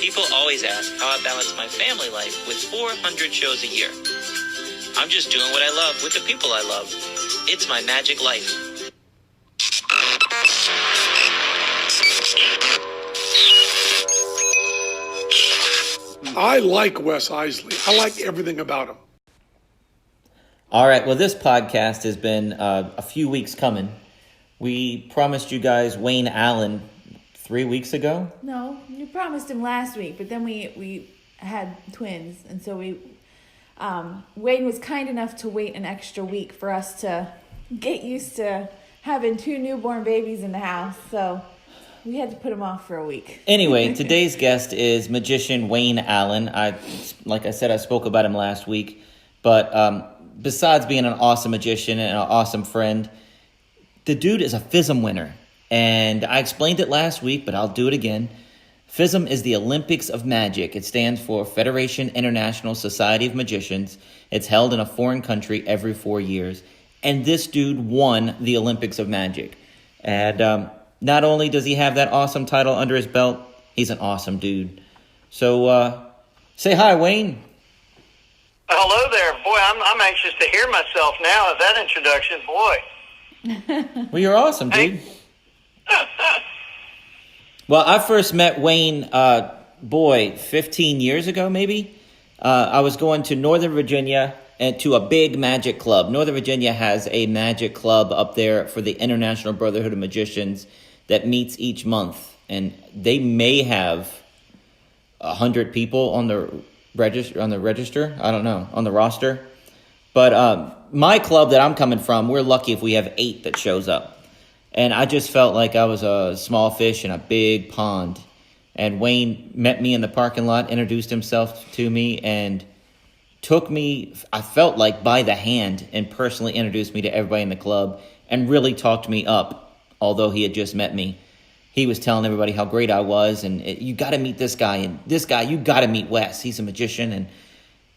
People always ask how I balance my family life with 400 shows a year. I'm just doing what I love with the people I love. It's my magic life. I like Wes Iseli. I like everything about him. All right, well, this podcast has been a few weeks coming. We promised you guys Wayne Allen 3 weeks ago. No, you promised him last week, but then we had twins, and so Wayne was kind enough to wait an extra week for us to get used to having 2 newborn babies in the house, so we had to put him off for a week. Anyway, today's guest is magician Wayne Allen. Like I said, I spoke about him last week, but besides being an awesome magician and an awesome friend, the dude is a FISM winner. And I explained it last week, but I'll do it again. FISM is the Olympics of Magic. It stands for Federation International Society of Magicians. It's held in a foreign country every 4 years. And this dude won the Olympics of Magic. And not only does he have that awesome title under his belt, he's an awesome dude. So say hi, Wayne. Hello there. Boy, I'm anxious to hear myself now of that introduction. Boy. Well, you're awesome, dude. Well, I first met Wayne, 15 years ago, maybe. I was going to Northern Virginia and to a big magic club. Northern Virginia has a magic club up there for the International Brotherhood of Magicians that meets each month. And they may have 100 people on the register. I don't know, on the roster. But my club that I'm coming from, we're lucky if we have 8 that shows up. And I just felt like I was a small fish in a big pond. And Wayne met me in the parking lot, introduced himself to me, and took me, I felt like, by the hand and personally introduced me to everybody in the club and really talked me up, although he had just met me. He was telling everybody how great I was, and you got to meet this guy, and this guy, you got to meet Wes. He's a magician, and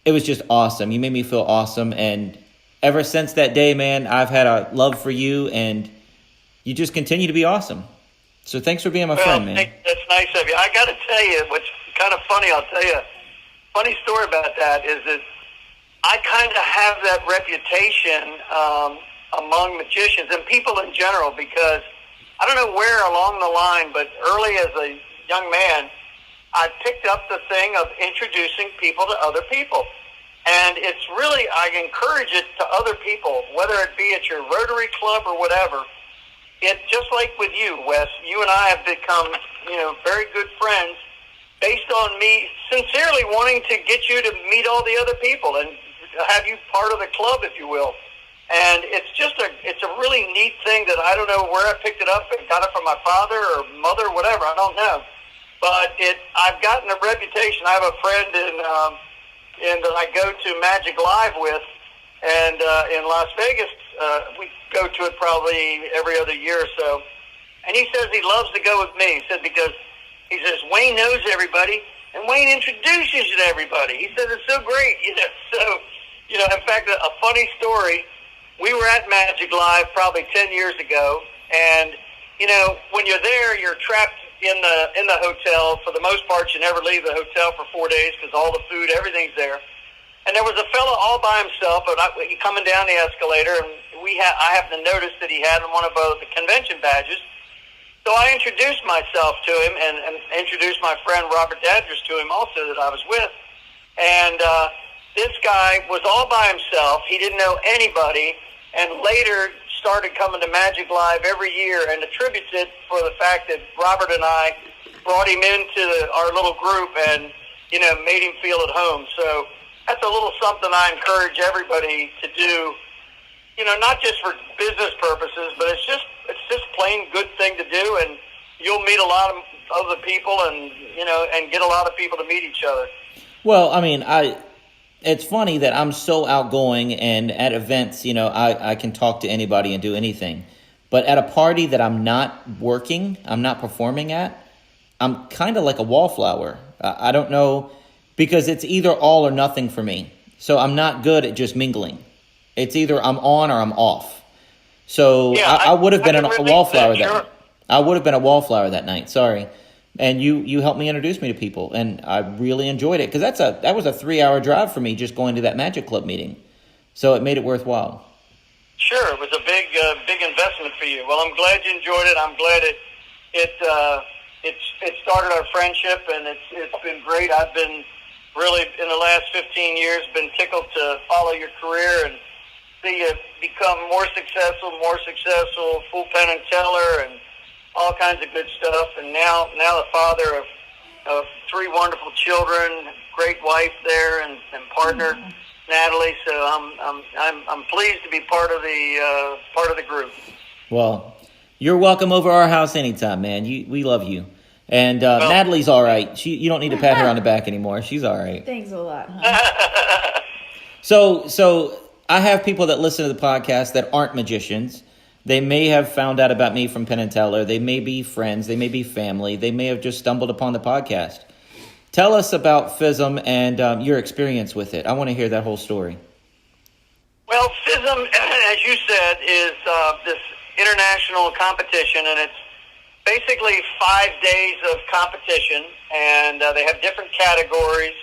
it was just awesome. You made me feel awesome, and ever since that day, man, I've had a love for you, and you just continue to be awesome. So thanks for being my friend, man. That's nice of you. I got to tell you, what's kind of funny, I'll tell you, funny story about that is that I kind of have that reputation among magicians and people in general because I don't know where along the line, but early as a young man, I picked up the thing of introducing people to other people. And it's really, I encourage it to other people, whether it be at your Rotary Club or whatever. It's just like with you, Wes. You and I have become, very good friends based on me sincerely wanting to get you to meet all the other people and have you part of the club, if you will. And it's a really neat thing that I don't know where I picked it up. I got it from my father or mother, whatever. I don't know. But I've gotten a reputation. I have a friend that I go to Magiclife with, and in Las Vegas, we go to it probably every other year or so. And he says he loves to go with me. He said because he says Wayne knows everybody, and Wayne introduces you to everybody. He says it's so great, So, in fact, a funny story. We were at Magiclife probably 10 years ago, and when you're there, you're trapped in the hotel. For the most part, you never leave the hotel for 4 days because all the food, everything's there. And there was a fellow all by himself, but he coming down the escalator, and I happened to notice that he had one of the convention badges. So I introduced myself to him and introduced my friend Robert Dadgers to him also that I was with. And this guy was all by himself. He didn't know anybody, and later started coming to Magiclife every year and attributes it for the fact that Robert and I brought him into our little group and, made him feel at home. So that's a little something I encourage everybody to do, not just for business purposes, but it's just plain good thing to do, and you'll meet a lot of other people and get a lot of people to meet each other. Well, I mean, it's funny that I'm so outgoing, and at events, I can talk to anybody and do anything. But at a party that I'm not performing at, I'm kind of like a wallflower. I don't know, because it's either all or nothing for me. So I'm not good at just mingling. It's either I'm on or I'm off. So yeah, I would have been a wallflower that night. I would have been a wallflower that night. Sorry. and you helped me introduce me to people, and I really enjoyed it, because that was a 3-hour drive for me just going to that Magic Club meeting, so it made it worthwhile. Sure, it was a big investment for you. Well, I'm glad you enjoyed it. I'm glad it started our friendship, and it's been great. I've been really, in the last 15 years, been tickled to follow your career and see you become more successful, full Penn and Teller, and all kinds of good stuff. And now the father of 3 wonderful children, great wife there, and partner. Mm-hmm. Natalie, so I'm pleased to be part of the group. Well, you're welcome over our house anytime, man. We love you, and Natalie's all right. You don't need to pat her on the back anymore. She's all right. Thanks a lot. Huh? So I have people that listen to the podcast that aren't magicians. They may have found out about me from Penn and Teller. They may be friends. They may be family. They may have just stumbled upon the podcast. Tell us about FISM and your experience with it. I want to hear that whole story. Well, FISM, as you said, is this international competition, and it's basically 5 days of competition, and they have different categories.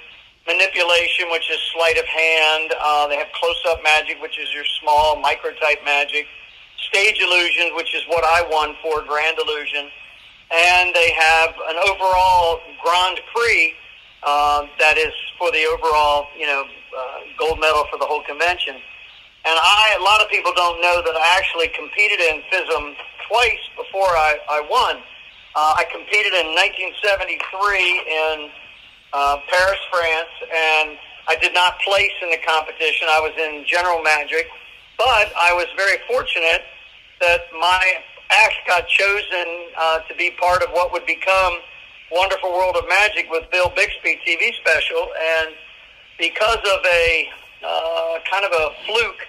Manipulation, which is sleight of hand. They have close-up magic, which is your small micro-type magic. Stage illusions, which is what I won for, grand illusion. And they have an overall Grand Prix that is for the overall, gold medal for the whole convention. And a lot of people don't know that I actually competed in FISM twice before I won. I competed in 1973 in Paris, France, and I did not place in the competition. I was in general magic, but I was very fortunate that my act got chosen to be part of what would become Wonderful World of Magic with Bill Bixby TV special. And because of a kind of a fluke,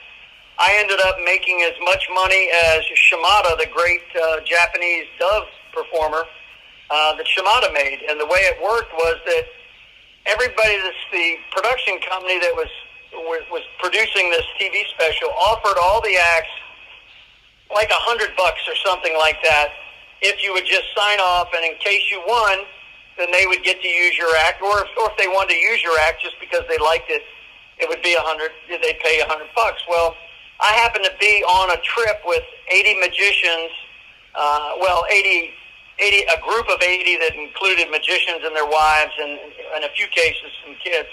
I ended up making as much money as Shimada, the great Japanese dove performer, that Shimada made. And the way it worked was that the production company that was producing this TV special offered all the acts like $100 or something like that if you would just sign off, and in case you won, then they would get to use your act, or if they wanted to use your act just because they liked it, it would be they'd pay $100. Well, I happened to be on a trip with 80 magicians, a group of 80 that included magicians and their wives, and in a few cases some kids.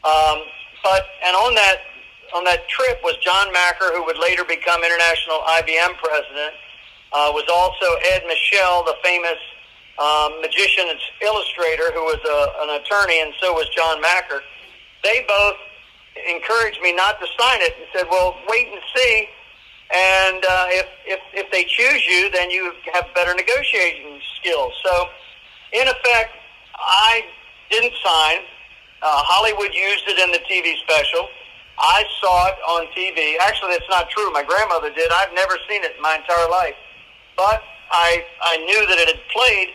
And on that trip was John Macker, who would later become International IBM president. Was also Ed Michel, the famous magician and illustrator, who was an attorney, and so was John Macker. They both encouraged me not to sign it and said, well, wait and see, and if they choose you, then you have better negotiating skills. So, in effect, I didn't sign. Hollywood used it in the TV special. I saw it on TV. Actually, that's not true. My grandmother did. I've never seen it in my entire life. But I knew that it had played,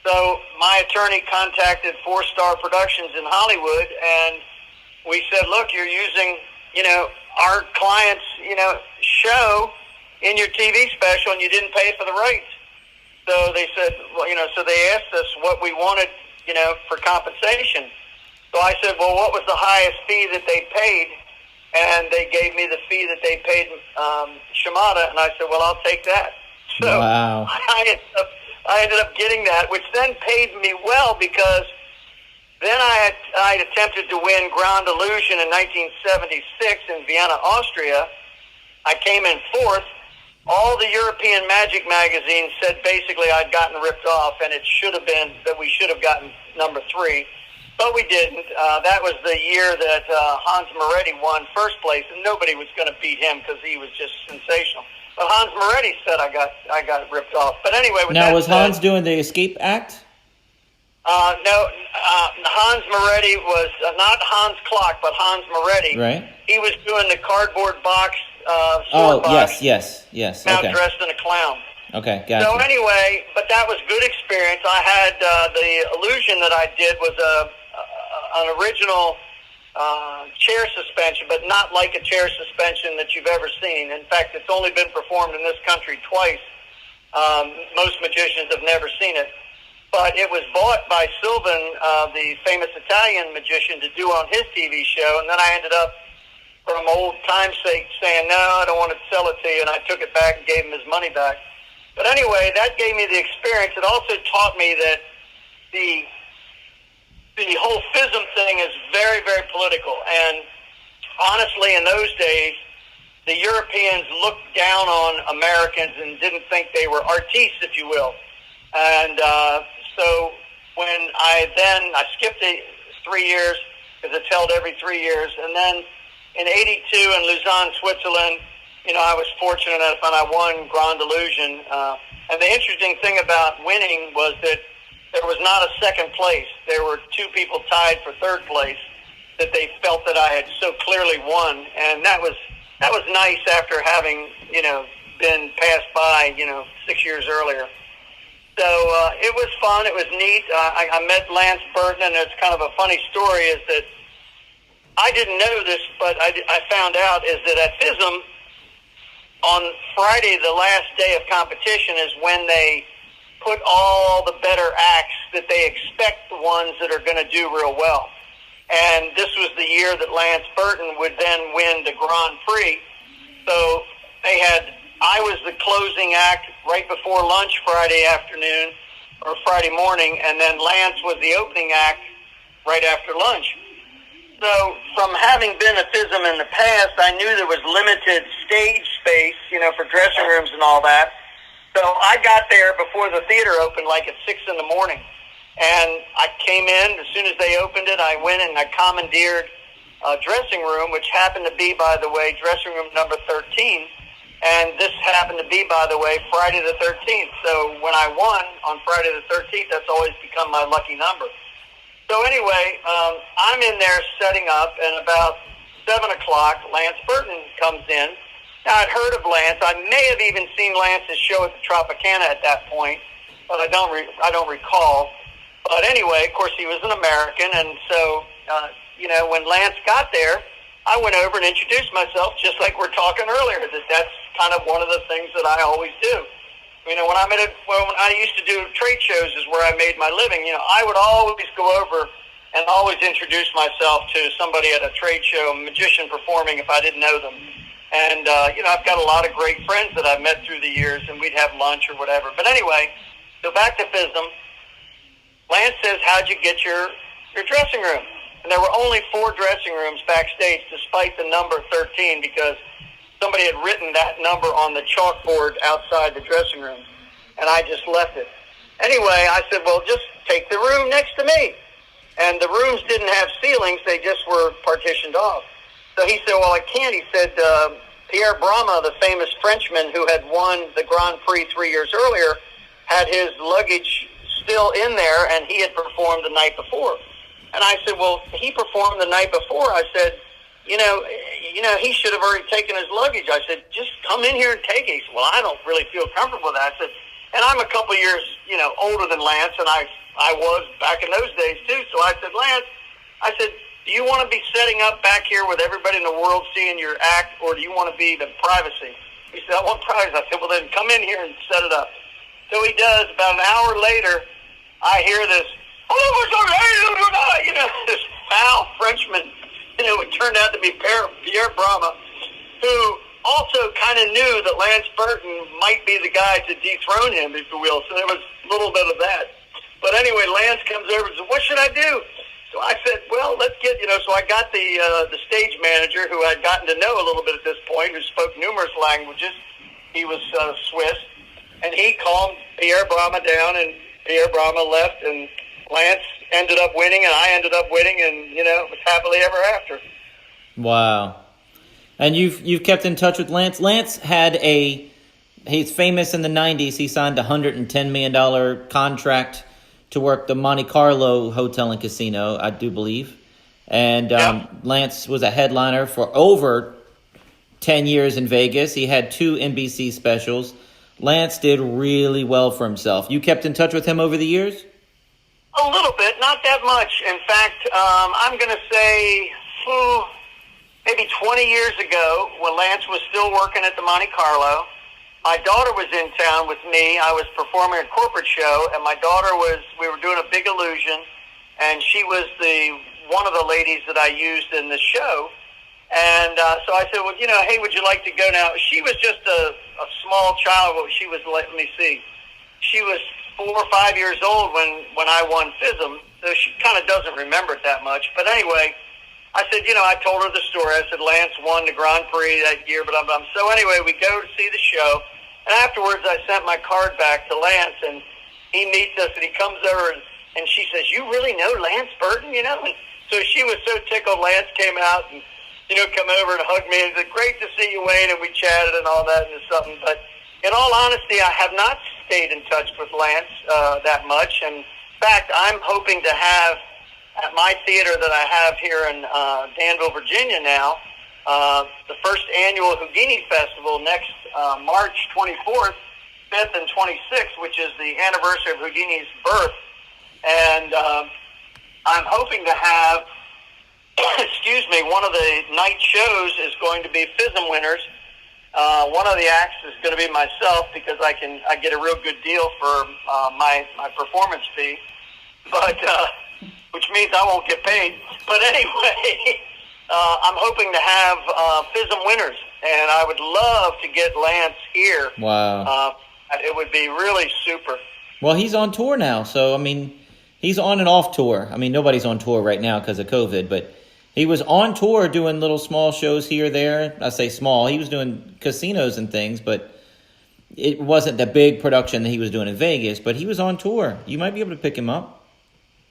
so my attorney contacted 4-Star Productions in Hollywood, and we said, look, you're using, our client's, show in your TV special, and you didn't pay for the rights. So they said, so they asked us what we wanted, for compensation. So I said, well, what was the highest fee that they paid? And they gave me the fee that they paid Shimada, and I said, well, I'll take that. So wow. I ended up getting that, which then paid me well, because then I had attempted to win Grand Illusion in 1976 in Vienna, Austria. I came in 4th. All the European magic magazines said basically I'd gotten ripped off, and it should have been that we should have gotten number 3. But we didn't. That was the year that Hans Moretti won first place, and nobody was going to beat him because he was just sensational. But Hans Moretti said I got ripped off. But anyway, now was Hans doing the escape act? No, Hans Moretti was not Hans Klock, but Hans Moretti. Right. He was doing the cardboard box. Yes. Now Okay. dressed in a clown. Okay, gotcha. So anyway, but that was good experience. I had the illusion that I did was an original chair suspension, but not like a chair suspension that you've ever seen. In fact, it's only been performed in this country twice. Most magicians have never seen it. but it was bought by Sylvan, the famous Italian magician, to do on his TV show. And then I ended up, from old time's sake, saying, no, I don't want to sell it to you. And I took it back and gave him his money back. But anyway, that gave me the experience. It also taught me that the whole FISM thing is very, very political. And honestly, in those days, the Europeans looked down on Americans and didn't think they were artistes, if you will. And so when I skipped 3 years, because it's held every 3 years, and then in '82 in Lausanne, Switzerland, I was fortunate enough and I won Grand Illusion. And the interesting thing about winning was that there was not a second place. There were two people tied for third place that they felt that I had so clearly won. And that was nice after having, been passed by, 6 years earlier. So it was fun. It was neat. I met Lance Burton, and it's kind of a funny story is that I didn't know this, but I found out is that at FISM, on Friday, the last day of competition, is when they put all the better acts that they expect the ones that are going to do real well. And this was the year that Lance Burton would then win the Grand Prix. So I was the closing act right before lunch Friday afternoon or Friday morning, and then Lance was the opening act right after lunch. So from having been at FISM in the past, I knew there was limited stage space, for dressing rooms and all that. So I got there before the theater opened, like at 6 in the morning. And I came in, as soon as they opened it, I went and I commandeered a dressing room, which happened to be, by the way, dressing room number 13. And this happened to be, by the way, Friday the 13th. So when I won on Friday the 13th, that's always become my lucky number. So anyway, I'm in there setting up, and about 7 o'clock, Lance Burton comes in. Now, I'd heard of Lance. I may have even seen Lance's show at the Tropicana at that point, but I don't recall. But anyway, of course, he was an American, and so, when Lance got there, I went over and introduced myself, just like we're talking earlier, that's kind of one of the things that I always do. When I used to do trade shows is where I made my living, I would always go over and always introduce myself to somebody at a trade show, a magician performing if I didn't know them. And, I've got a lot of great friends that I've met through the years, and we'd have lunch or whatever. But anyway, so back to FISM. Lance says, how'd you get your dressing room? And there were only 4 dressing rooms backstage, despite the number 13, because somebody had written that number on the chalkboard outside the dressing room, and I just left it. Anyway, I said, well, just take the room next to me. And the rooms didn't have ceilings. They just were partitioned off. So he said, well, I can't. He said, Pierre Brama, the famous Frenchman who had won the Grand Prix 3 years earlier, had his luggage still in there, and he had performed the night before. And I said, well, he performed the night before. I said, he should have already taken his luggage. I said, just come in here and take it. He said, well, I don't really feel comfortable with that. I said, and I'm a couple years, older than Lance, and I was back in those days too. So I said, Lance, do you want to be setting up back here with everybody in the world seeing your act, or do you want to be the privacy? He said, I want privacy. I said, well, then come in here and set it up. So he does. About an hour later, I hear this, this foul Frenchman, it turned out to be Pierre Brama, who also kind of knew that Lance Burton might be the guy to dethrone him, if you will. So there was a little bit of that. But anyway, Lance comes over and says, what should I do? So I said, well, let's get, so I got the stage manager, who I'd gotten to know a little bit at this point, who spoke numerous languages. He was Swiss. And he calmed Pierre Brama down, and Pierre Brama left, and Lance ended up winning, and I ended up winning, and, it was happily ever after. Wow. And you've kept in touch with Lance. Lance he's famous in the 90s. He signed a $110 million contract to work the Monte Carlo Hotel and Casino, I do believe. And Lance was a headliner for over 10 years in Vegas. He had 2 NBC specials. Lance did really well for himself. You kept in touch with him over the years? A little bit, not that much. In fact, I'm going to say maybe 20 years ago, when Lance was still working at the Monte Carlo, my daughter was in town with me. I was performing a corporate show, and my daughter we were doing a big illusion, and she was one of the ladies that I used in the show. And so I said, well, hey, would you like to go now? She was just a small child. She was, let me see, she was 4 or 5 years old when I won FISM, so she kind of doesn't remember it that much. But anyway, I said, I told her the story. I said, Lance won the Grand Prix that year, blah, blah. So anyway, we go to see the show, and afterwards I sent my card back to Lance, and he meets us, and he comes over, and she says, you really know Lance Burton, And so she was so tickled. Lance came out and, come over and hug me and said, great to see you, Wayne, and we chatted and all that and something. But in all honesty, I have not stayed in touch with Lance that much. And in fact, I'm hoping to have at my theater that I have here in Danville, Virginia now, the first annual Houdini Festival next March 24th, 5th, and 26th, which is the anniversary of Houdini's birth. And I'm hoping to have, one of the night shows is going to be FISM winners. One of the acts is going to be myself because I get a real good deal for my performance fee, but which means I won't get paid. But anyway, I'm hoping to have FISM winners, and I would love to get Lance here. Wow. It would be really super. Well, he's on tour now, so, he's on and off tour. Nobody's on tour right now because of COVID, but he was on tour doing little small shows here, there. I say small. He was doing casinos and things, but it wasn't the big production that he was doing in Vegas, but he was on tour. You might be able to pick him up.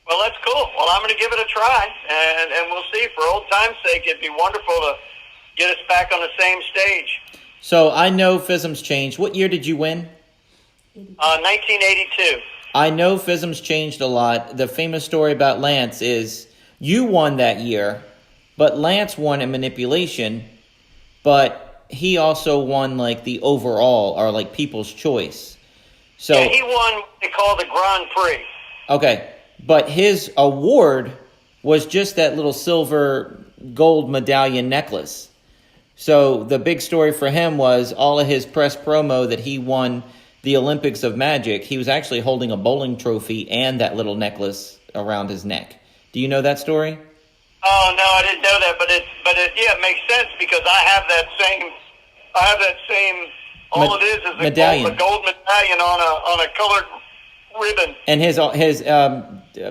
Well, that's cool. Well, I'm going to give it a try, and we'll see. For old time's sake, it'd be wonderful to get us back on the same stage. So I know FISM's changed. What year did you win? 1982. I know FISM's changed a lot. The famous story about Lance is you won that year, but Lance won in manipulation, but he also won the overall or people's choice. So yeah, he won what they call the Grand Prix. Okay, but his award was just that little silver gold medallion necklace. So the big story for him was all of his press promo that he won the Olympics of Magic. He was actually holding a bowling trophy and that little necklace around his neck. Do you know that story? Oh no, I didn't know that, but it makes sense because I have that same. All it is a medallion. A gold medallion on a colored ribbon. And his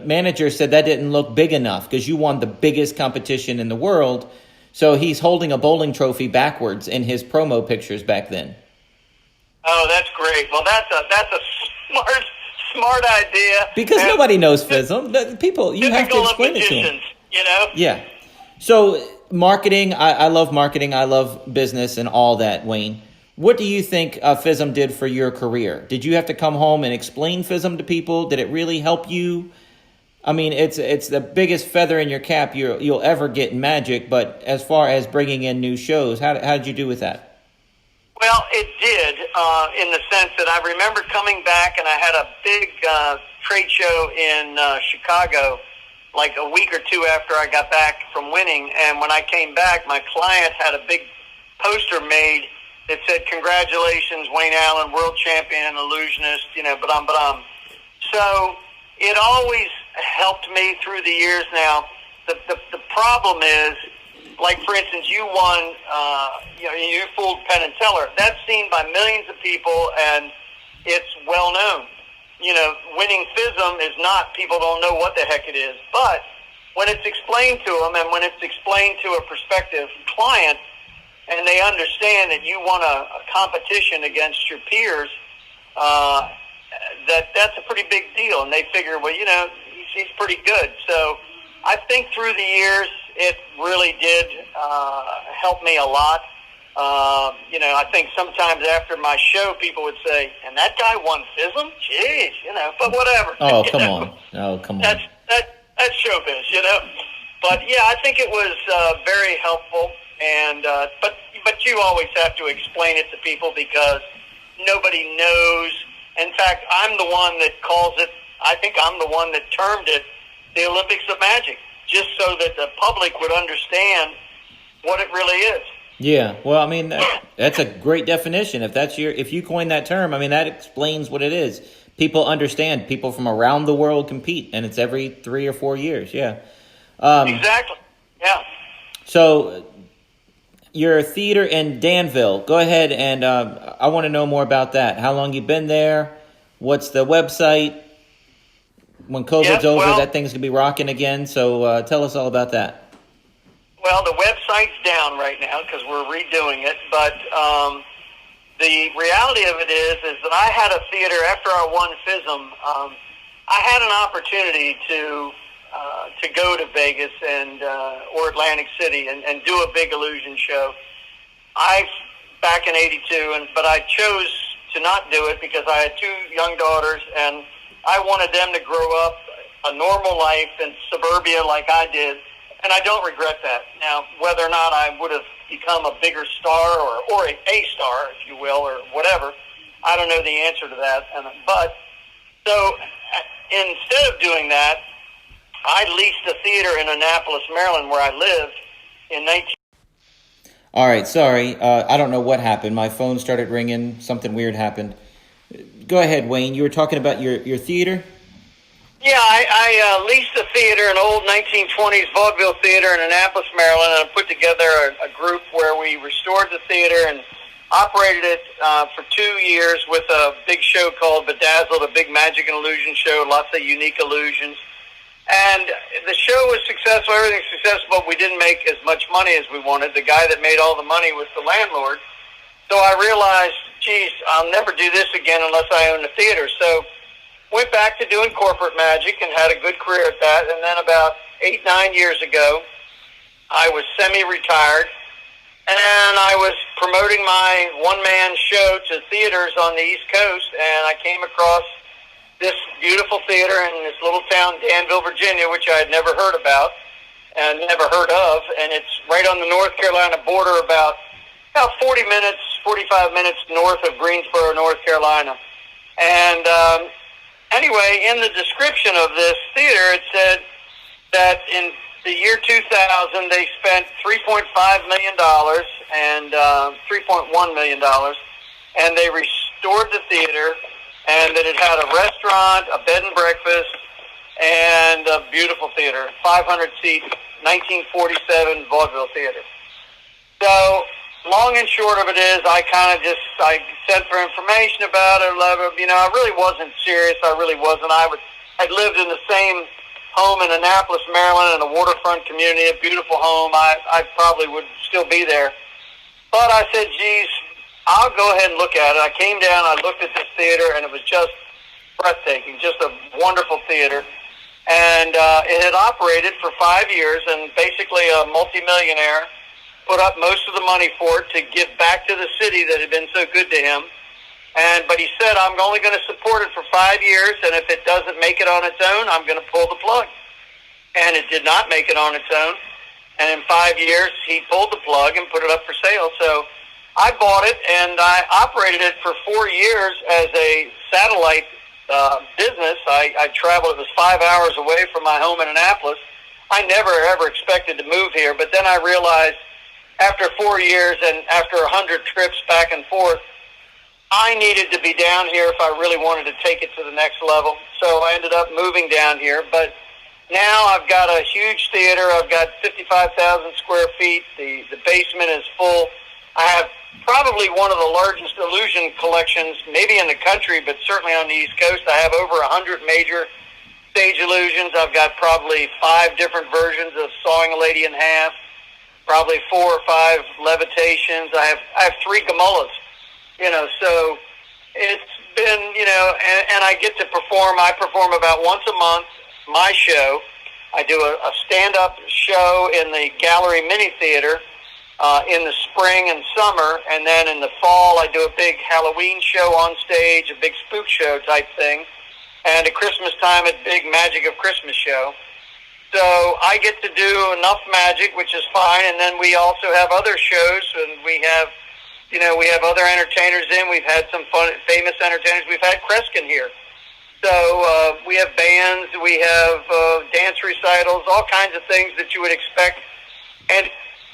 manager said that didn't look big enough because you won the biggest competition in the world. So he's holding a bowling trophy backwards in his promo pictures back then. Oh, that's great. Well, that's a smart idea. Because nobody knows FISM. People, you have to explain it to them. Yeah. So marketing, I love marketing. I love business and all that, Wayne. What do you think FISM did for your career? Did you have to come home and explain FISM to people? Did it really help you? It's the biggest feather in your cap you'll ever get in Magic, but as far as bringing in new shows, how did you do with that? Well, it did, in the sense that I remember coming back and I had a big trade show in Chicago like a week or two after I got back from winning. And when I came back, my client had a big poster made that said, congratulations, Wayne Allen, world champion, illusionist, ba-dum. So it always helped me through the years. Now, the problem is, like, for instance, you won, you fooled Penn and Teller. That's seen by millions of people, and it's well known. Winning FISM is not, people don't know what the heck it is. But when it's explained to them and when it's explained to a prospective client and they understand that you won a competition against your peers, that's a pretty big deal. And they figure, well, he's pretty good. So I think through the years, it really did help me a lot. I think sometimes after my show, people would say, and that guy won FISM? Jeez, but whatever. Oh, come on. That's showbiz, But, yeah, I think it was very helpful. And but you always have to explain it to people because nobody knows. In fact, I'm the one that calls it, I think I'm the one that termed it the Olympics of Magic, just so that the public would understand what it really is. Yeah, well, I mean that's a great definition. If you coined that term, I mean that explains what it is. People understand. People from around the world compete, and it's every 3 or 4 years. Yeah. Exactly. Yeah. So your theater in Danville. Go ahead, and I want to know more about that. How long you been there? What's the website? When COVID's over, that thing's gonna be rocking again. So tell us all about that. Well, the website's down right now because we're redoing it, but the reality of it is that I had a theater after I won FISM. I had an opportunity to go to Vegas and or Atlantic City and do a big illusion show. Back in '82, but I chose to not do it because I had 2 young daughters, and I wanted them to grow up a normal life in suburbia like I did. And I don't regret that. Now, whether or not I would have become a bigger star or a star, if you will, or whatever, I don't know the answer to that. But so instead of doing that, I leased a theater in Annapolis, Maryland, where I lived in 19. All right, sorry. I don't know what happened. My phone started ringing. Something weird happened. Go ahead, Wayne. You were talking about your theater? Yeah, I leased a theater, an old 1920s vaudeville theater in Annapolis, Maryland, and I put together a group where we restored the theater and operated it for 2 years with a big show called Bedazzled, a big magic and illusion show, lots of unique illusions. And the show was successful, everything was successful, but we didn't make as much money as we wanted. The guy that made all the money was the landlord. So I realized, geez, I'll never do this again unless I own the theater. So went back to doing corporate magic and had a good career at that. And then about 8-9 years ago, I was semi-retired, and I was promoting my one-man show to theaters on the East Coast, and I came across this beautiful theater in this little town, Danville, Virginia, which I had never heard about and never heard of. And it's right on the North Carolina border, about 40 minutes, 45 minutes north of Greensboro, North Carolina. And anyway, in the description of this theater, it said that in the year 2000, they spent $3.5 million and $3.1 million, and they restored the theater, and that it had a restaurant, a bed and breakfast, and a beautiful theater, 500-seat, 1947 vaudeville theater. So long and short of it is, I sent for information about it. I really wasn't serious. I really wasn't. I'd lived in the same home in Annapolis, Maryland, in a waterfront community, a beautiful home. I probably would still be there. But I said, geez, I'll go ahead and look at it. I came down, I looked at this theater, and it was just breathtaking, just a wonderful theater. And it had operated for 5 years, and basically a multimillionaire put up most of the money for it to give back to the city that had been so good to him. But he said, I'm only going to support it for 5 years, and if it doesn't make it on its own, I'm going to pull the plug. And it did not make it on its own. And in 5 years, he pulled the plug and put it up for sale. So I bought it, and I operated it for 4 years as a satellite business. I traveled. It was 5 hours away from my home in Annapolis. I never, ever expected to move here, but then I realized after 4 years and after 100 trips back and forth, I needed to be down here if I really wanted to take it to the next level. So I ended up moving down here. But now I've got a huge theater. I've got 55,000 square feet. The basement is full. I have probably one of the largest illusion collections, maybe in the country, but certainly on the East Coast. I have over 100 major stage illusions. I've got probably 5 different versions of Sawing a Lady in Half, probably 4 or 5 levitations. I have 3 Gamullas. So it's been, and I get to perform. I perform about once a month, my show. I do a stand-up show in the Gallery Mini Theater in the spring and summer, and then in the fall I do a big Halloween show on stage, a big spook show type thing, and at Christmas time a big Magic of Christmas show. So I get to do enough magic, which is fine, and then we also have other shows, and we have other entertainers in. We've had some famous entertainers. We've had Kreskin here. So we have bands, we have dance recitals, all kinds of things that you would expect. And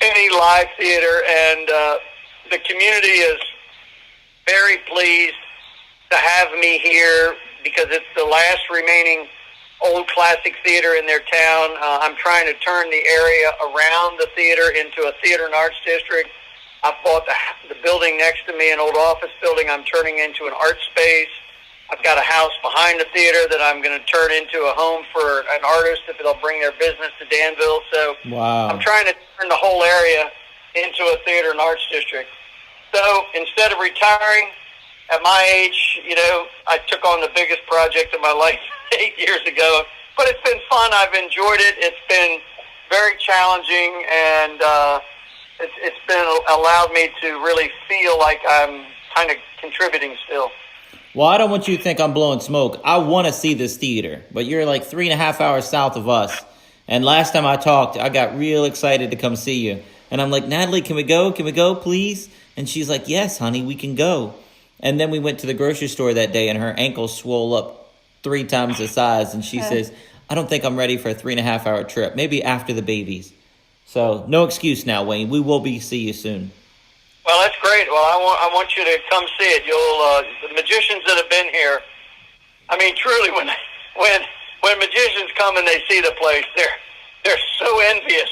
any live theater, and the community is very pleased to have me here because it's the last remaining old classic theater in their town. I'm trying to turn the area around the theater into a theater and arts district. I've bought the building next to me, an old office building, I'm turning into an art space. I've got a house behind the theater that I'm going to turn into a home for an artist if they'll bring their business to Danville. So Wow. I'm trying to turn the whole area into a theater and arts district. So instead of retiring at my age, I took on the biggest project of my life 8 years ago. But it's been fun. I've enjoyed it. It's been very challenging, and it's been allowed me to really feel like I'm kind of contributing still. Well, I don't want you to think I'm blowing smoke. I want to see this theater, but you're like 3.5 hours south of us. And last time I talked, I got real excited to come see you. And I'm like, Natalie, can we go? Can we go, please? And she's like, yes, honey, we can go. And then we went to the grocery store that day, and her ankle swole up 3 times the size. And she says, I don't think I'm ready for a 3.5 hour trip. Maybe after the babies. So no excuse now, Wayne. We will see you soon. Well, that's great. Well, I want you to come see it. The magicians that have been here. I mean, truly, when magicians come and they see the place, they're so envious,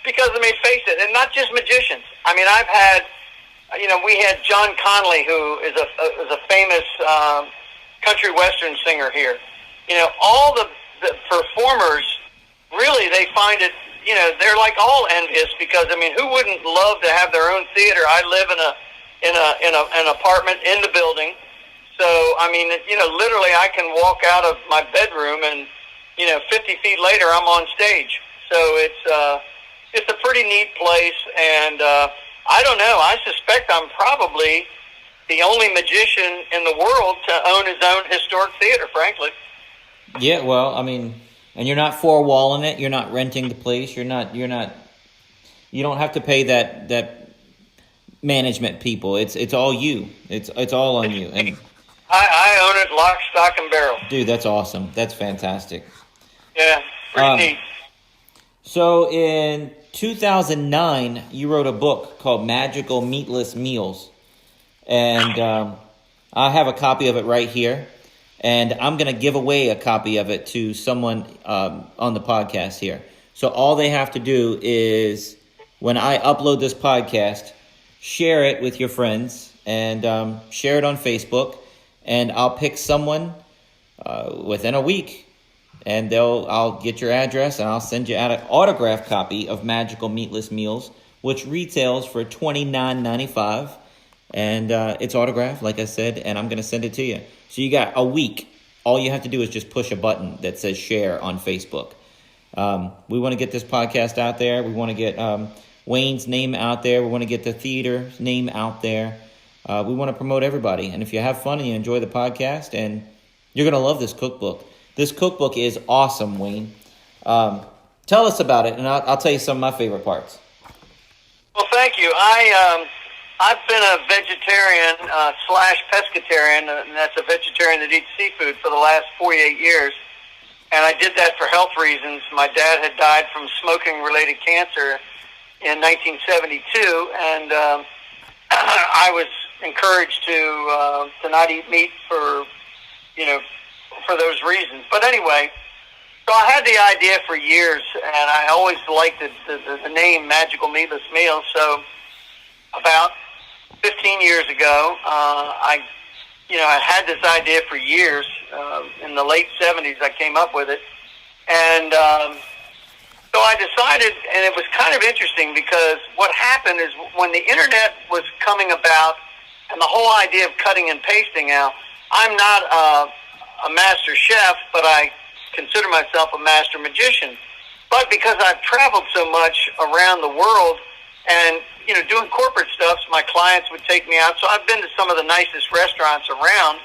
because face it, and not just magicians. I mean, I've had, we had John Conley, who is a famous country western singer here. All the performers really, they find it. They're like all envious because who wouldn't love to have their own theater? I live in an apartment in the building, so literally I can walk out of my bedroom and 50 feet later I'm on stage. So it's a pretty neat place, and I don't know. I suspect I'm probably the only magician in the world to own his own historic theater. Frankly. Yeah, well, and you're not four-walling it. You're not renting the place. You don't have to pay that management people. It's all you. It's all on you. And I own it lock, stock, and barrel. Dude, that's awesome. That's fantastic. Yeah, pretty neat. So in 2009, you wrote a book called Magical Meatless Meals. And I have a copy of it right here. And I'm going to give away a copy of it to someone on the podcast here. So all they have to do is, when I upload this podcast, share it with your friends and share it on Facebook. And I'll pick someone within a week. And I'll get your address and I'll send you out an autographed copy of Magical Meatless Meals, which retails for $29.95. And it's autographed, like I said, and I'm going to send it to you. So you got a week. All you have to do is just push a button that says share on Facebook. We want to get this podcast out there. We want to get Wayne's name out there. We want to get the theater's name out there. We want to promote everybody. And if you have fun and you enjoy the podcast, and you're going to love this cookbook. This cookbook is awesome, Wayne. Tell us about it, and I'll tell you some of my favorite parts. Well, thank you. I've been a vegetarian / pescatarian, and that's a vegetarian that eats seafood, for the last 48 years. And I did that for health reasons. My dad had died from smoking-related cancer in 1972, and I was encouraged to not eat meat for those reasons. But anyway, so I had the idea for years, and I always liked the name Magical Meatless Meals. So about 15 years ago, I had this idea for years. In the late 70s, I came up with it. And so I decided, and it was kind of interesting because what happened is when the internet was coming about and the whole idea of cutting and pasting out, I'm not a master chef, but I consider myself a master magician. But because I've traveled so much around the world and doing corporate stuff, so my clients would take me out. So I've been to some of the nicest restaurants around,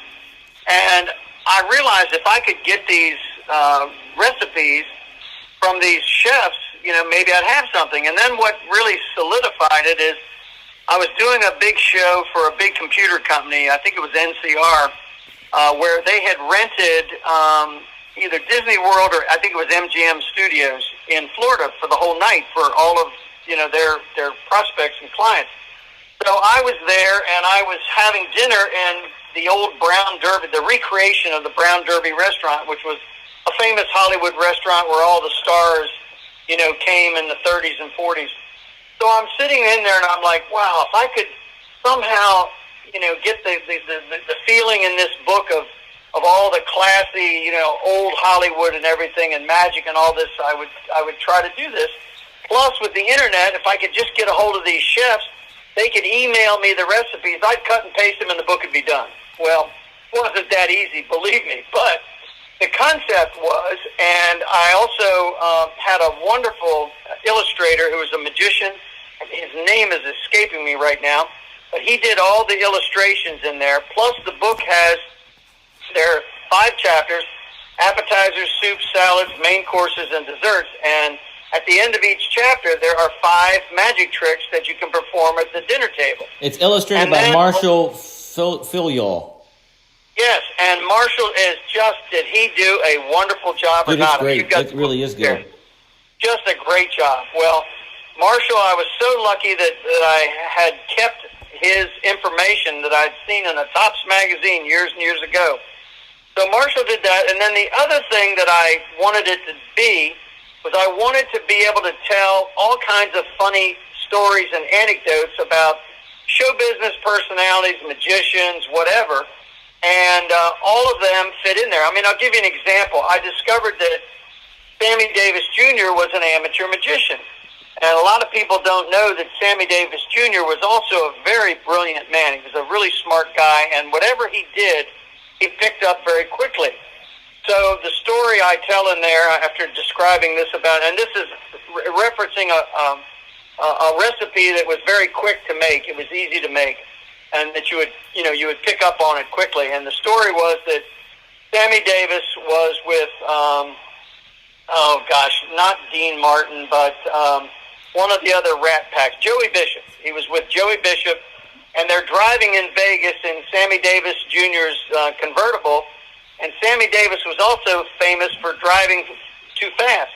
and I realized if I could get these recipes from these chefs, maybe I'd have something. And then what really solidified it is I was doing a big show for a big computer company. I think it was NCR, where they had rented either Disney World or I think it was MGM Studios in Florida for the whole night for all of their prospects and clients. So I was there, and I was having dinner in the old Brown Derby, the recreation of the Brown Derby restaurant, which was a famous Hollywood restaurant where all the stars, came in the 30s and 40s. So I'm sitting in there, and I'm like, wow, if I could somehow, get the feeling in this book of all the classy, old Hollywood and everything and magic and all this, I would try to do this. Plus, with the internet, if I could just get a hold of these chefs, they could email me the recipes. I'd cut and paste them, and the book would be done. Well, it wasn't that easy, believe me. But the concept was, and I also had a wonderful illustrator who was a magician. His name is escaping me right now. But he did all the illustrations in there. Plus, the book there are 5 chapters: appetizers, soups, salads, main courses, and desserts. And at the end of each chapter, there are 5 magic tricks that you can perform at the dinner table. It's illustrated by Marshall Filial. Yes, and Marshall did he do a wonderful job or not? It's great. It really is good. Just a great job. Well, Marshall, I was so lucky that I had kept his information that I'd seen in a Tops magazine years and years ago. So Marshall did that, and then the other thing that I wanted it to be was I wanted to be able to tell all kinds of funny stories and anecdotes about show business personalities, magicians, whatever, and all of them fit in there. I mean, I'll give you an example. I discovered that Sammy Davis Jr. was an amateur magician, and a lot of people don't know that Sammy Davis Jr. was also a very brilliant man. He was a really smart guy, and whatever he did, he picked up very quickly. So the story I tell in there, after describing this and this is referencing a recipe that was very quick to make. It was easy to make, and that you would pick up on it quickly. And the story was that Sammy Davis was with, not Dean Martin, but one of the other Rat Packs, Joey Bishop. He was with Joey Bishop, and they're driving in Vegas in Sammy Davis Jr.'s convertible. And Sammy Davis was also famous for driving too fast.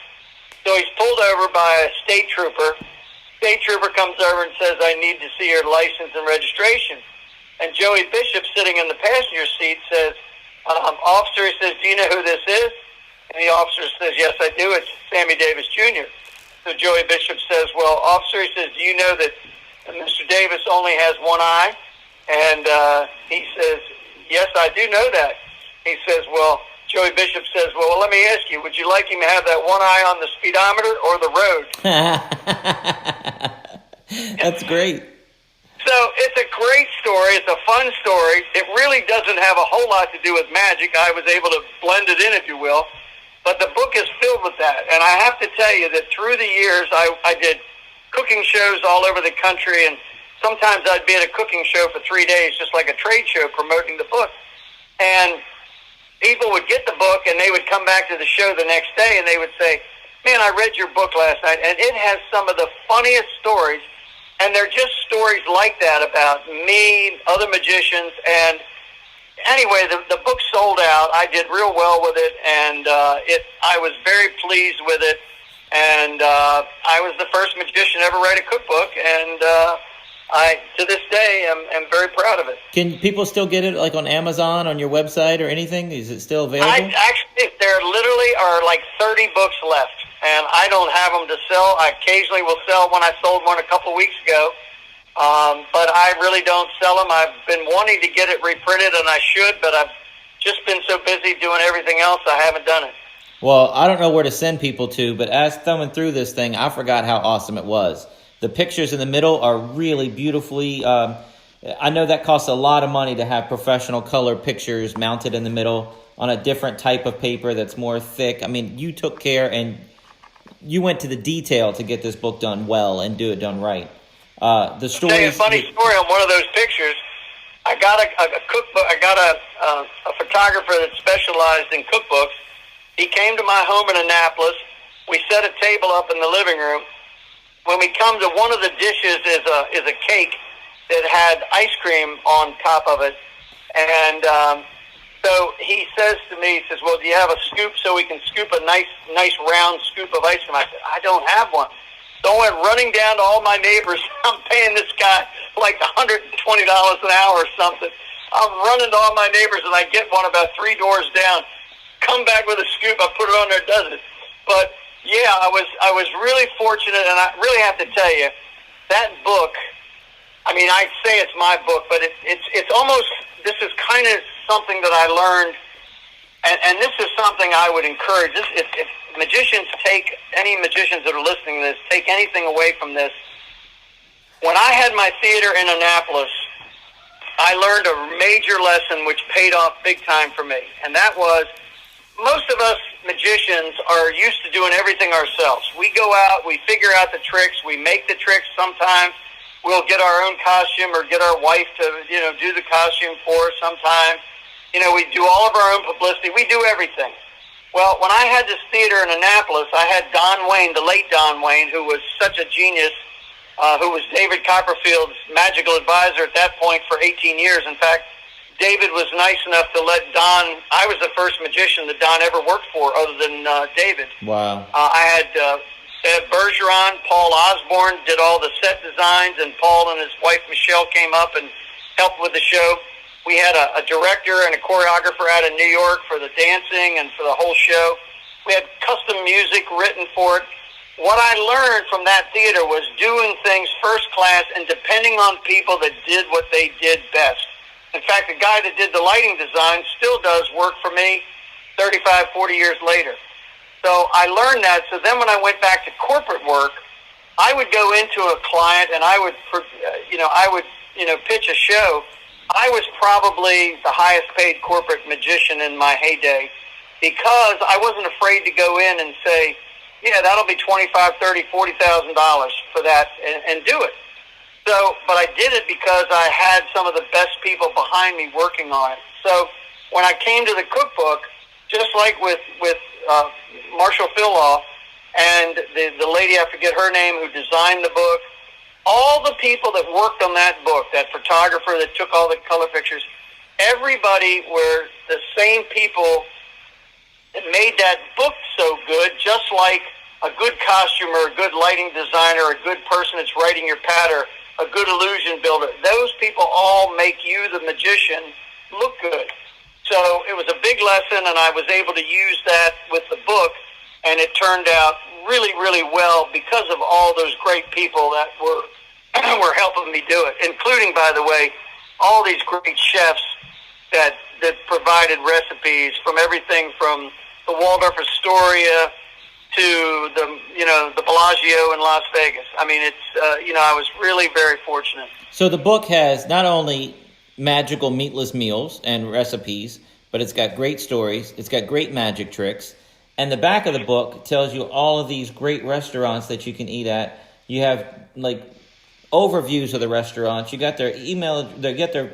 So he's pulled over by a state trooper. State trooper comes over and says, "I need to see your license and registration." And Joey Bishop, sitting in the passenger seat, says, "Officer," he says, "do you know who this is?" And the officer says, "Yes, I do. It's Sammy Davis Jr." So Joey Bishop says, "Well, officer," he says, "do you know that Mr. Davis only has one eye?" And he says, "Yes, I do know that." He says, well, Joey Bishop says, well, let me ask you, would you like him to have that one eye on the speedometer or the road? That's great. So it's a great story. It's a fun story. It really doesn't have a whole lot to do with magic. I was able to blend it in, if you will. But the book is filled with that. And I have to tell you that through the years, I did cooking shows all over the country. And sometimes I'd be at a cooking show for 3 days, just like a trade show promoting the book. And people would get the book, and they would come back to the show the next day, and they would say, man, I read your book last night, and it has some of the funniest stories, and they're just stories like that about me, other magicians, and anyway, the book sold out. I did real well with it, and I was very pleased with it, and I was the first magician to ever write a cookbook, and I, to this day, am very proud of it. Can people still get it, like on Amazon, on your website, or anything? Is it still available? Actually, there literally are like 30 books left, and I don't have them to sell. I occasionally will sell one. I sold one a couple weeks ago, but I really don't sell them. I've been wanting to get it reprinted, and I should, but I've just been so busy doing everything else, I haven't done it. Well, I don't know where to send people to, but as thumbing through this thing, I forgot how awesome it was. The pictures in the middle are really beautifully, I know that costs a lot of money to have professional color pictures mounted in the middle on a different type of paper that's more thick. I mean, you took care and you went to the detail to get this book done well and do it done right. The story. I'll tell you a funny story on one of those pictures. I got a cookbook. I got a photographer that specialized in cookbooks. He came to my home in Annapolis. We set a table up in the living room. When we come to one of the dishes is a cake that had ice cream on top of it. And so he says to me, he says, well, do you have a scoop so we can scoop a nice round scoop of ice cream? I said, I don't have one. So So I went running down to all my neighbors. I'm paying this guy like $120 an hour or something. I'm running to all my neighbors, and I get one about 3 doors down. Come back with a scoop. I put it on there, does it? But yeah, I was really fortunate, and I really have to tell you, that book. I mean, I say it's my book, but it's almost. This is kind of something that I learned, and this is something I would encourage. If magicians any magicians that are listening to this, take anything away from this. When I had my theater in Annapolis, I learned a major lesson which paid off big time for me, and that was most of us magicians are used to doing everything ourselves. We go out, we figure out the tricks, we make the tricks. Sometimes we'll get our own costume or get our wife to, do the costume for us. Sometimes, we do all of our own publicity. We do everything. Well, when I had this theater in Annapolis, I had Don Wayne, the late Don Wayne, who was such a genius, who was David Copperfield's magical advisor at that point for 18 years. In fact, David was nice enough to let Don, I was the first magician that Don ever worked for other than David. Wow. I had Bev Bergeron, Paul Osborne did all the set designs, and Paul and his wife Michelle came up and helped with the show. We had a director and a choreographer out of New York for the dancing and for the whole show. We had custom music written for it. What I learned from that theater was doing things first class and depending on people that did what they did best. In fact, the guy that did the lighting design still does work for me 35, 40 years later. So I learned that. So then when I went back to corporate work, I would go into a client and I would pitch a show. I was probably the highest paid corporate magician in my heyday because I wasn't afraid to go in and say, yeah, that'll be $25,000, $30,000, $40,000 for that and do it. So, but I did it because I had some of the best people behind me working on it. So when I came to the cookbook, just like with Marshall Philloff and the lady, I forget her name, who designed the book, all the people that worked on that book, that photographer that took all the color pictures, everybody were the same people that made that book so good, just like a good costumer, a good lighting designer, a good person that's writing your patter, a good illusion builder. Those people all make you, the magician, look good. So it was a big lesson, and I was able to use that with the book, and it turned out really, really well because of all those great people that were helping me do it, including, by the way, all these great chefs that provided recipes from everything from the Waldorf Astoria to the Bellagio in Las Vegas. I mean, it's I was really very fortunate. So the book has not only magical meatless meals and recipes, but it's got great stories. It's got great magic tricks. And the back of the book tells you all of these great restaurants that you can eat at. You have overviews of the restaurants. You got their email, they get their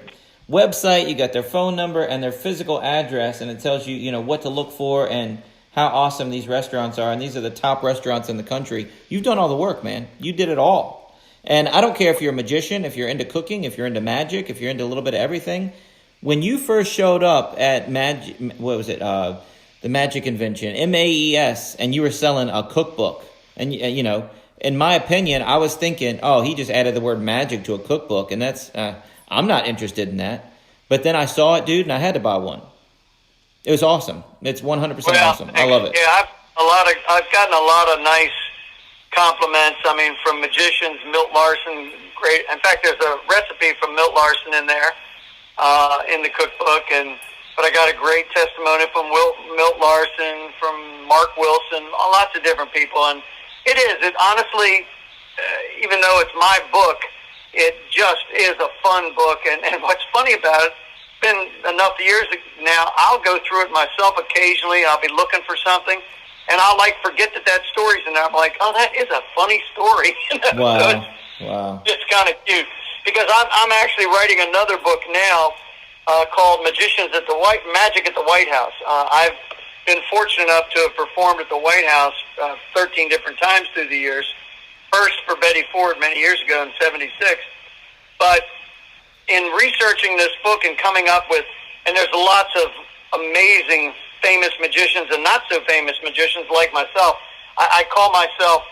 website, you got their phone number and their physical address, and it tells you, what to look for and how awesome these restaurants are. And these are the top restaurants in the country. You've done all the work, man. You did it all. And I don't care if you're a magician, if you're into cooking, if you're into magic, if you're into a little bit of everything. When you first showed up at the Magic Convention, MAES, and you were selling a cookbook, and in my opinion, I was thinking, oh, he just added the word magic to a cookbook, and that's I'm not interested in that. But then I saw it, dude, and I had to buy one. It was awesome. It's 100% awesome. I love it. Yeah, I've gotten a lot of nice compliments. I mean, from magicians, Milt Larson, great. In fact, there's a recipe from Milt Larson in there in the cookbook, but I got a great testimony from Milt Larson, from Mark Wilson, lots of different people, and it honestly, even though it's my book, it just is a fun book. And what's funny about it, it's been enough years now, I'll go through it myself occasionally. I'll be looking for something, and I'll forget that story's in there. I'm like, oh, that is a funny story. Wow. Wow. It's kind of cute because I'm actually writing another book now called Magic at the White House. I've been fortunate enough to have performed at the White House 13 different times through the years. First for Betty Ford many years ago in '76. But in researching this book and coming up with, and there's lots of amazing famous magicians and not so famous magicians like myself. I call myself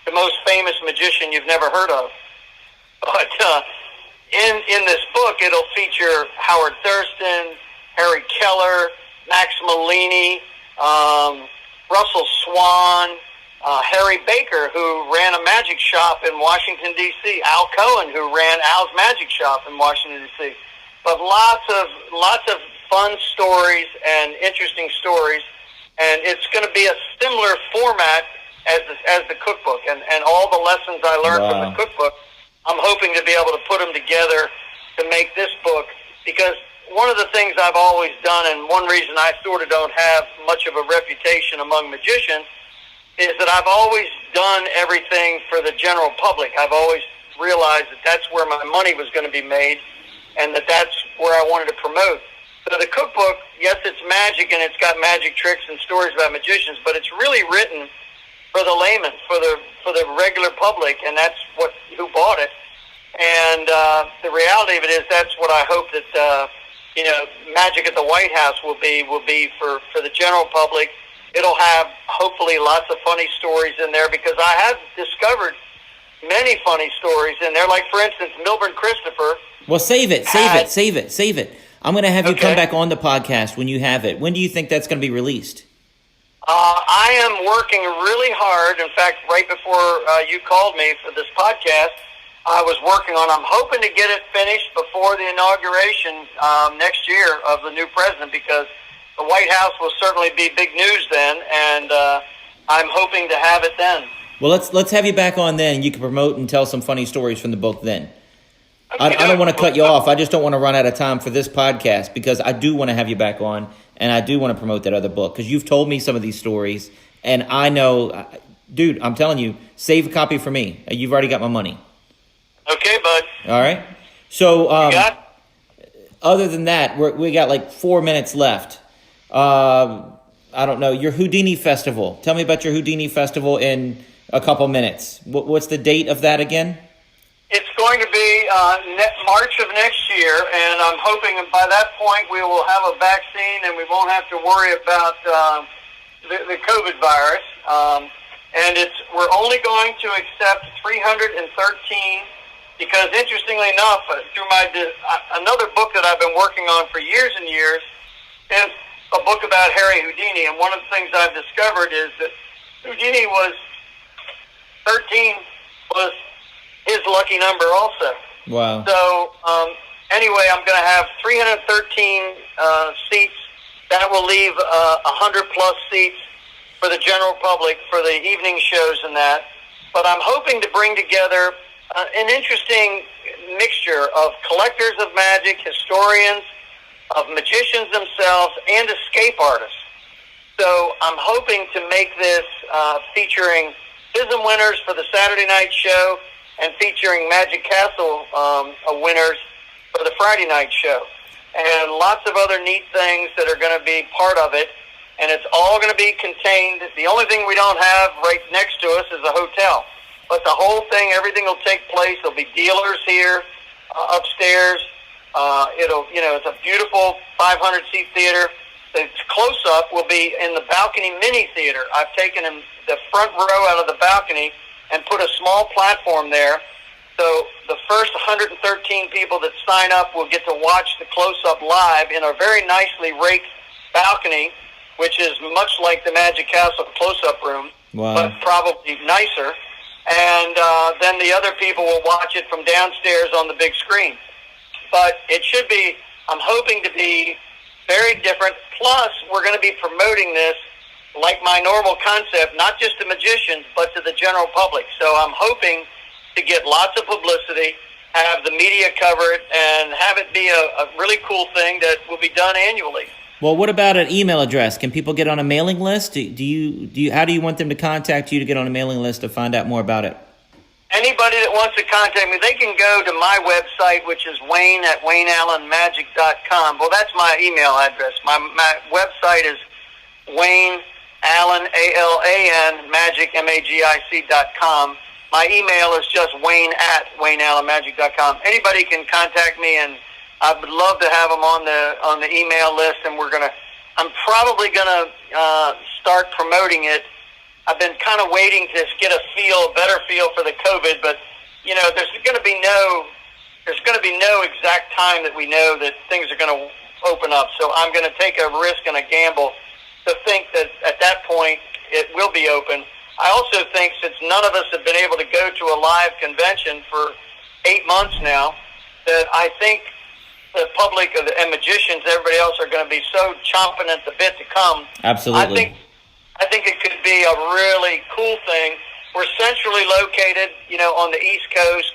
the most famous magician you've never heard of. But in this book, it'll feature Howard Thurston, Harry Keller, Max Malini, Russell Swan, Harry Baker, who ran a magic shop in Washington, D.C., Al Cohen, who ran Al's Magic Shop in Washington, D.C. But lots of fun stories and interesting stories, and it's going to be a similar format as the cookbook, and all the lessons I learned from the cookbook, I'm hoping to be able to put them together to make this book, because one of the things I've always done, and one reason I sort of don't have much of a reputation among magicians, is that I've always done everything for the general public. I've always realized that that's where my money was going to be made, and that's where I wanted to promote. So the cookbook, yes, it's magic, and it's got magic tricks and stories about magicians, but it's really written for the layman, for the regular public, and that's who bought it. And the reality of it is that's what I hope that Magic at the White House will be for the general public. It'll have hopefully lots of funny stories in there, because I have discovered many funny stories in there. Like, for instance, Milburn Christopher. Well, save it. I'm going to have you come back on the podcast when you have it. When do you think that's going to be released? I am working really hard. In fact, right before you called me for this podcast, I was working on, I'm hoping to get it finished before the inauguration next year of the new president, because the White House will certainly be big news then, and I'm hoping to have it then. Well, let's have you back on then. You can promote and tell some funny stories from the book then. I don't want to cut you off. I just don't want to run out of time for this podcast, because I do want to have you back on, and I do want to promote that other book, because you've told me some of these stories, and I know, dude, I'm telling you, save a copy for me. You've already got my money. Okay, bud. All right. So, other than that, we got like 4 minutes left. I don't know, your Houdini Festival. Tell me about your Houdini Festival in a couple minutes. What's the date of that again? It's going to be March of next year, and I'm hoping by that point we will have a vaccine and we won't have to worry about the COVID virus. And we're only going to accept 313, because interestingly enough, through another book that I've been working on for years and years is a book about Harry Houdini, and one of the things I've discovered is that Houdini was 13 was his lucky number also. Wow. So anyway, I'm going to have 313 seats. That will leave 100 plus seats for the general public for the evening shows and that. But I'm hoping to bring together an interesting mixture of collectors of magic, historians, of magicians themselves, and escape artists. So I'm hoping to make this featuring FISM winners for the Saturday night show, and featuring Magic Castle winners for the Friday night show. And lots of other neat things that are going to be part of it. And it's all going to be contained. The only thing we don't have right next to us is a hotel. But the whole thing, everything will take place. There'll be dealers here upstairs. It's a beautiful 500-seat theater. The close-up will be in the balcony mini theater. I've taken the front row out of the balcony and put a small platform there. So the first 113 people that sign up will get to watch the close-up live in a very nicely raked balcony, which is much like the Magic Castle close-up room, but probably nicer. And then the other people will watch it from downstairs on the big screen. But it should be, I'm hoping to be very different. Plus, we're going to be promoting this like my normal concept, not just to magicians, but to the general public. So I'm hoping to get lots of publicity, have the media cover it, and have it be a really cool thing that will be done annually. Well, what about an email address? Can people get on a mailing list? How do you want them to contact you to get on a mailing list to find out more about it? Anybody that wants to contact me, they can go to my website, which is wayne@wayneallenmagic.com. Well, that's my email address. My website is Wayne Allen, ALAN, Magic, MAGIC.com. My email is just Wayne@WayneAllenMagic.com. Anybody can contact me, and I would love to have them on the email list. And I'm probably gonna start promoting it I've been kind of waiting to get a better feel for the COVID, but there's going to be no exact time that we know that things are going to open up. So I'm going to take a risk and a gamble to think that at that point it will be open. I also think, since none of us have been able to go to a live convention for 8 months now, that I think the public and magicians, everybody else, are going to be so chomping at the bit to come. Absolutely. I think it could be a really cool thing. We're centrally located, on the East Coast.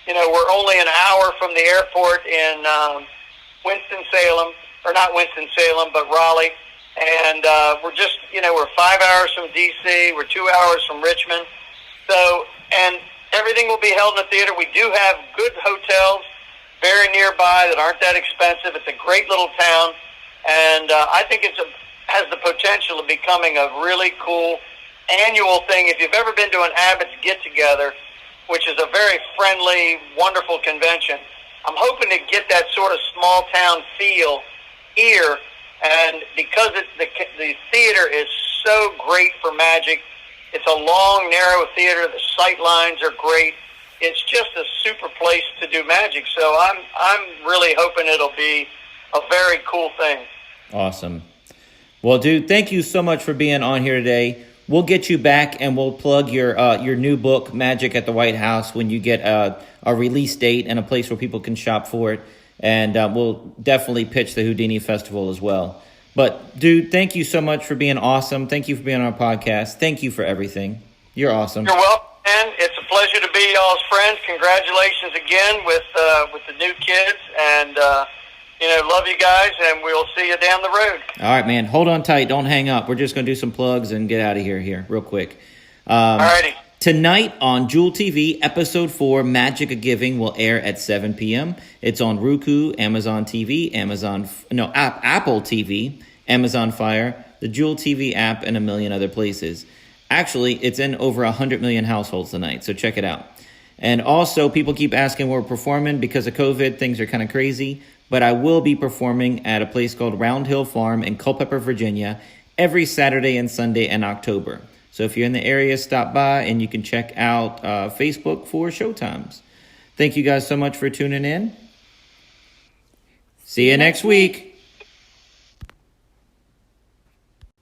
We're only an hour from the airport in Winston-Salem, or not Winston-Salem, but Raleigh. And we're just, we're 5 hours from D.C., we're 2 hours from Richmond. So, and everything will be held in the theater. We do have good hotels very nearby that aren't that expensive. It's a great little town. And I think has the potential of becoming a really cool annual thing. If you've ever been to an Abbott's get-together, which is a very friendly, wonderful convention, I'm hoping to get that sort of small-town feel here. And because the theater is so great for magic, it's a long, narrow theater. The sight lines are great. It's just a super place to do magic. So I'm really hoping it'll be a very cool thing. Awesome. Well, dude, thank you so much for being on here today. We'll get you back, and we'll plug your new book, Magic at the White House, when you get a release date and a place where people can shop for it. And we'll definitely pitch the Houdini Festival as well. But, dude, thank you so much for being awesome. Thank you for being on our podcast. Thank you for everything. You're awesome. You're welcome, man. It's a pleasure to be y'all's friends. Congratulations again with the new kids. And, love you guys, and we'll see you down the road. All right, man. Hold on tight. Don't hang up. We're just going to do some plugs and get out of here real quick. All righty. Tonight on Jewel TV, Episode 4, Magic of Giving, will air at 7 p.m. It's on Roku, Amazon TV, Apple TV, Amazon Fire, the Jewel TV app, and a million other places. Actually, it's in over 100 million households tonight, so check it out. And also, people keep asking where we're performing. Because of COVID, things are kind of crazy. But I will be performing at a place called Round Hill Farm in Culpeper, Virginia, every Saturday and Sunday in October. So if you're in the area, stop by, and you can check out Facebook for showtimes. Thank you guys so much for tuning in. See you next week.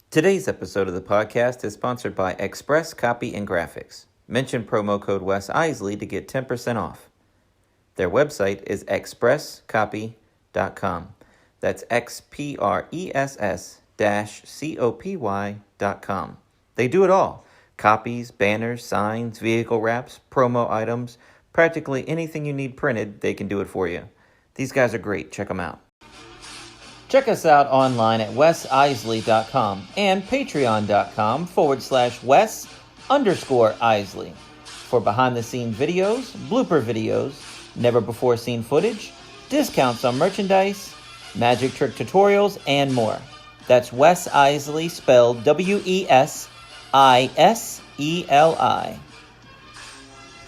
Today's episode of the podcast is sponsored by Express Copy and Graphics. Mention promo code Wes Iseli to get 10% off. Their website is expresscopy.com. That's XPRESS-COPY.com. They do it all. Copies, banners, signs, vehicle wraps, promo items, practically anything you need printed, they can do it for you. These guys are great. Check them out. Check us out online at wesiseli.com and patreon.com/Wes_Iseli for behind-the-scenes videos, blooper videos, never-before-seen footage, discounts on merchandise, magic trick tutorials, and more. That's Wes Iseli, spelled Wesiseli.